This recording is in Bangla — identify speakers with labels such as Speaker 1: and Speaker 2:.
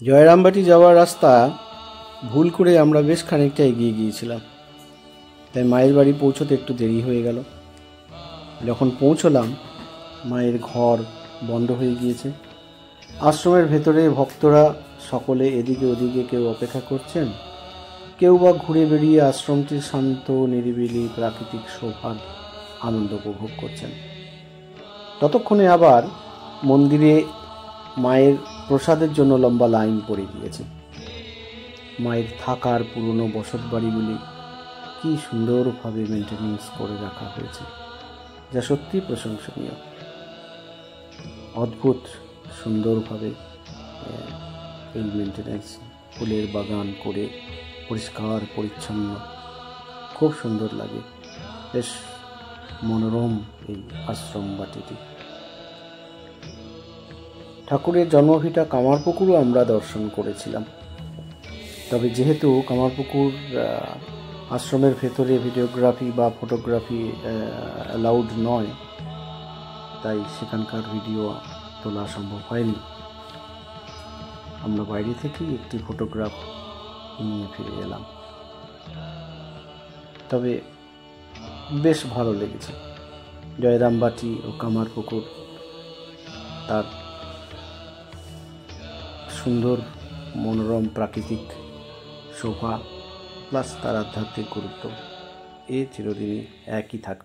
Speaker 1: জয়রামবাটি যাওয়ার রাস্তা ভুল করে আমরা বেশ খানিকটা এগিয়ে গিয়েছিলাম, তাই মায়ের বাড়ি পৌঁছতে একটু দেরি হয়ে গেল। যখন পৌঁছলাম মায়ের ঘর বন্ধ হয়ে গিয়েছে। আশ্রমের ভেতরে ভক্তরা সকলে এদিকে ওদিকে কেউ অপেক্ষা করছেন, কেউ বা ঘুরে বেরিয়ে আশ্রমটির শান্ত নিরিবিলি প্রাকৃতিক শোভার আনন্দ উপভোগ করছেন। ততক্ষণে আবার মন্দিরে মায়ের প্রসাদের জন্য লম্বা লাইন পড়ে গিয়েছে। মায়ের থাকার পুরনো বসত বাড়িগুলি কি সুন্দরভাবে মেনটেনেন্স করে রাখা হয়েছে, যা সত্যি প্রশংসনীয়। অদ্ভুত সুন্দরভাবে এই মেনটেনেন্স, ফুলের বাগান করে পরিষ্কার পরিচ্ছন্ন, খুব সুন্দর লাগে। বেশ মনোরম এই আশ্রম বাটিটি। ঠাকুরের জন্মভিটা কামারপুকুরও আমরা দর্শন করেছিলাম, তবে যেহেতু কামারপুকুর আশ্রমের ভেতরে ভিডিওগ্রাফি বা ফটোগ্রাফি অ্যালাউড নয়, তাই সেখানকার ভিডিও তোলা সম্ভব হয়নি। আমরা বাইরে থেকেই একটি ফটোগ্রাফ নিয়ে ফিরে এলাম। তবে বেশ ভালো লেগেছে। জয়রামবাটি ও কামারপুকুর তার সুন্দর মনোরম প্রাকৃতিক শোভা প্লাস তার আধ্যাত্মিক গুরুত্ব, এ চিরদিনই একই থাকবে।